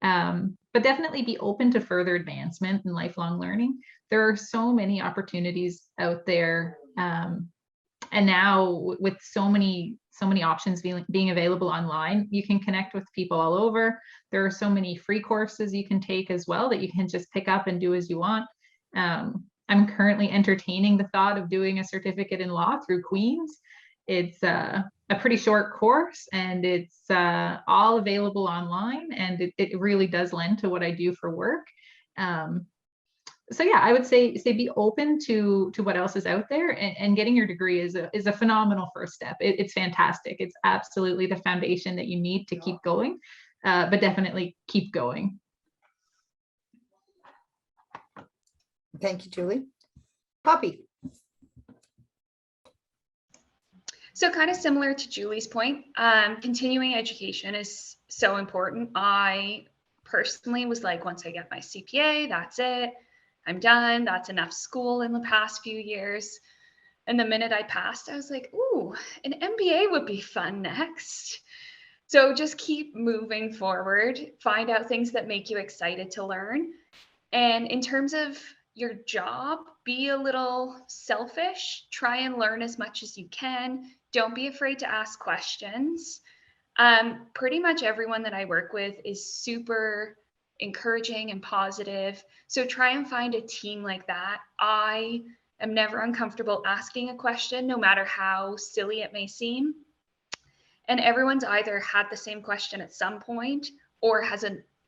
But definitely be open to further advancement and lifelong learning. There are so many opportunities out there. And now with so many options being available online, you can connect with people all over. There are so many free courses you can take as well that you can just pick up and do as you want. I'm currently entertaining the thought of doing a certificate in law through Queen's. It's a pretty short course, and it's all available online, and it really does lend to what I do for work. So yeah, I would say be open to what else is out there, and getting your degree is a phenomenal first step. It's fantastic. It's absolutely the foundation that you need to keep going, but definitely keep going. Thank you, Julie. Poppy. So kind of similar to Julie's point, continuing education is so important. I personally was like, once I get my CPA, that's it. I'm done. That's enough school in the past few years. And the minute I passed, I was like, ooh, an MBA would be fun next. So just keep moving forward, find out things that make you excited to learn. And in terms of your job, be a little selfish, try and learn as much as you can. Don't be afraid to ask questions. Pretty much everyone that I work with is super encouraging and positive. So try and find a team like that. I am never uncomfortable asking a question, no matter how silly it may seem. And everyone's either had the same question at some point or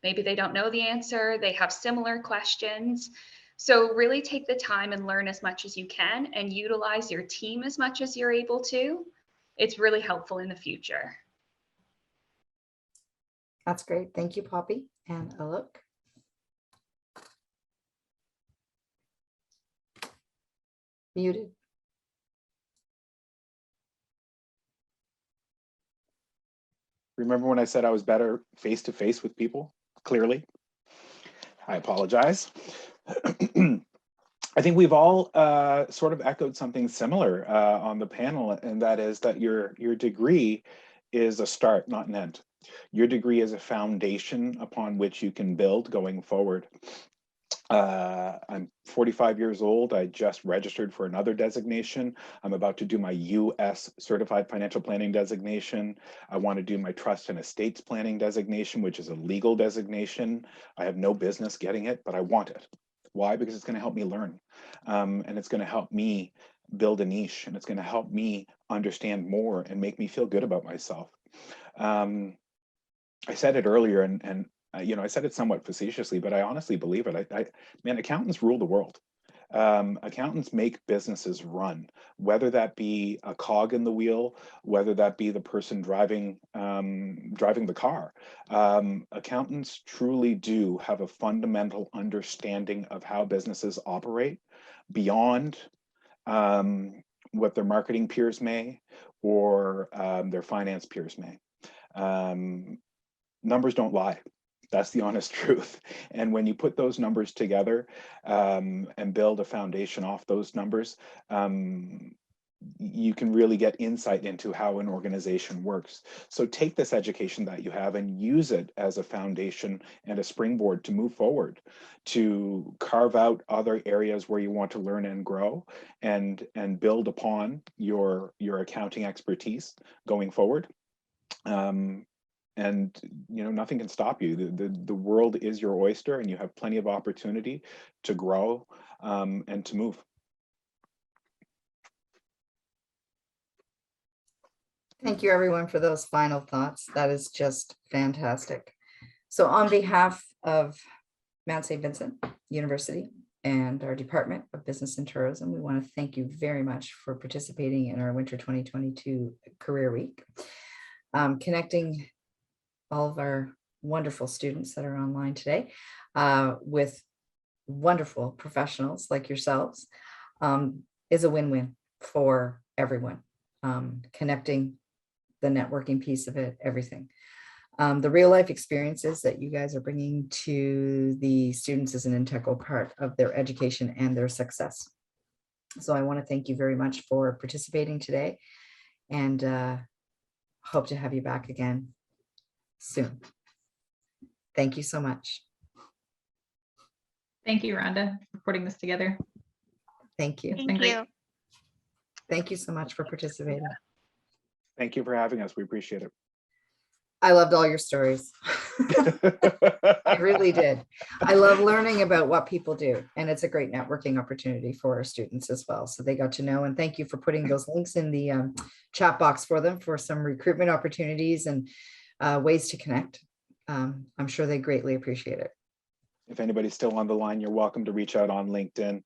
maybe they don't know the answer, they have similar questions. So really take the time and learn as much as you can and utilize your team as much as you're able to. It's really helpful in the future. That's great. Thank you, Poppy. And Alok. Muted. Remember when I said I was better face to face with people, clearly? I apologize. I think we've all sort of echoed something similar on the panel, and that is that your degree is a start, not an end. Your degree is a foundation upon which you can build going forward. I'm 45 years old. I just registered for another designation. I'm about to do my US Certified Financial Planning designation. I want to do my Trust and Estates Planning designation, which is a legal designation. I have no business getting it, but I want it. Why? Because it's going to help me learn. And it's going to help me build a niche, and it's going to help me understand more and make me feel good about myself. I said it earlier, and you know, I said it somewhat facetiously, but I honestly believe it. Man, accountants rule the world. Accountants make businesses run, whether that be a cog in the wheel, whether that be the person driving the car. Accountants truly do have a fundamental understanding of how businesses operate beyond what their marketing peers may or their finance peers may. Numbers don't lie. That's the honest truth. And when you put those numbers together and build a foundation off those numbers, you can really get insight into how an organization works. So take this education that you have and use it as a foundation and a springboard to move forward, to carve out other areas where you want to learn and grow, and build upon your accounting expertise going forward. And you know, nothing can stop you. The world is your oyster, and you have plenty of opportunity to grow and to move. Thank you, everyone, for those final thoughts. That is just fantastic. So on behalf of Mount St. Vincent University and our Department of Business and Tourism, we want to thank you very much for participating in our Winter 2022 Career Week, connecting all of our wonderful students that are online today with wonderful professionals like yourselves is a win-win for everyone. Connecting, the networking piece of it, everything. The real life experiences that you guys are bringing to the students is an integral part of their education and their success. So I want to thank you very much for participating today, and hope to have you back again soon. Thank you so much. Thank you, Rhonda, for putting this together. Thank you. It's been great. you. Thank you so much for participating. Thank you for having us. We appreciate it. I loved all your stories. I really did. I love learning about what people do, and it's a great networking opportunity for our students as well. So they got to know, and thank you for putting those links in the chat box for them for some recruitment opportunities and ways to connect. I'm sure they greatly appreciate it. If anybody's still on the line, you're welcome to reach out on LinkedIn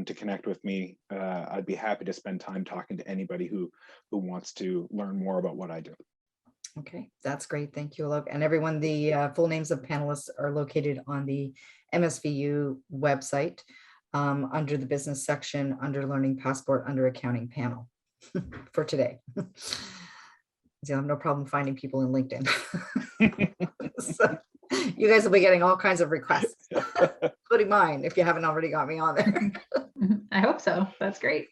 to connect with me. I'd be happy to spend time talking to anybody who wants to learn more about what I do. Okay, that's great. Thank you, Alok. And everyone, the full names of panelists are located on the MSVU website under the business section, under Learning Passport, under Accounting Panel for today. So I have no problem finding people in LinkedIn. So you guys will be getting all kinds of requests, including mine, if you haven't already got me on there. I hope so. That's great.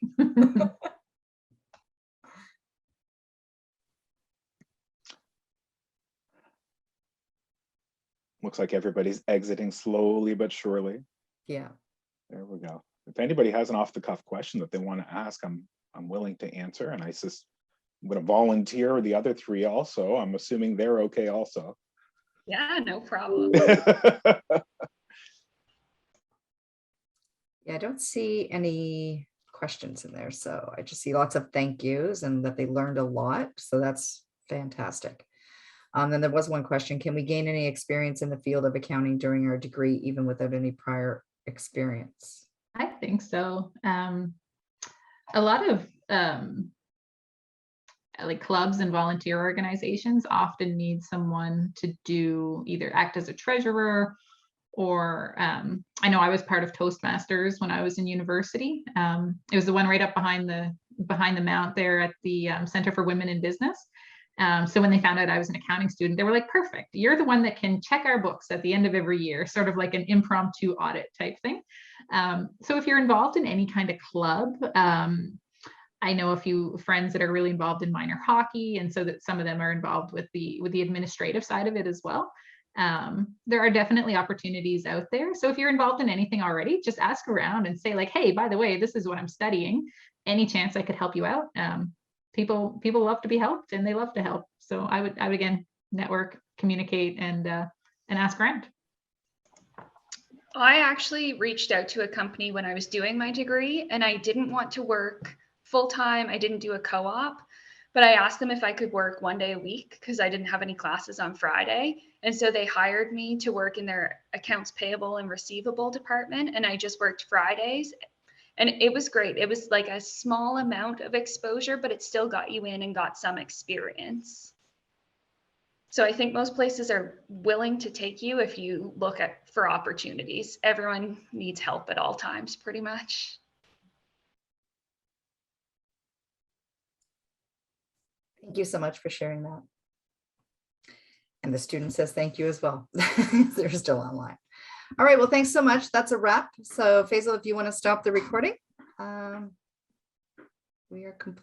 Looks like everybody's exiting slowly but surely. Yeah. There we go. If anybody has an off-the-cuff question that they want to ask, I'm willing to answer, and I'm going to volunteer the other three also. I'm assuming they're okay also. Yeah, no problem. Yeah, I don't see any questions in there. So I just see lots of thank yous and that they learned a lot. So that's fantastic. Then there was one question: can we gain any experience in the field of accounting during our degree, even without any prior experience? I think so. A lot of like clubs and volunteer organizations often need someone to do either act as a treasurer, or I know I was part of Toastmasters when I was in university. It was the one right up behind the mount there at the Center for Women in Business. So when they found out I was an accounting student, they were like, perfect, you're the one that can check our books at the end of every year, sort of like an impromptu audit type thing. So if you're involved in any kind of club, I know a few friends that are really involved in minor hockey, and so that some of them are involved with the administrative side of it as well. There are definitely opportunities out there. So if you're involved in anything already, just ask around and say like, hey, by the way, this is what I'm studying. Any chance I could help you out? People love to be helped, and they love to help. So I would again network, communicate, and ask around. I actually reached out to a company when I was doing my degree, and I didn't want to work full-time. I didn't do a co-op, but I asked them if I could work 1 day a week because I didn't have any classes on Friday. And so they hired me to work in their accounts payable and receivable department. And I just worked Fridays, and it was great. It was like a small amount of exposure, but it still got you in and got some experience. So I think most places are willing to take you if you look for opportunities. Everyone needs help at all times, pretty much. Thank you so much for sharing that. And the student says thank you as well. They're still online. All right, well, thanks so much. That's a wrap. So Faisal, if you want to stop the recording, we are complete.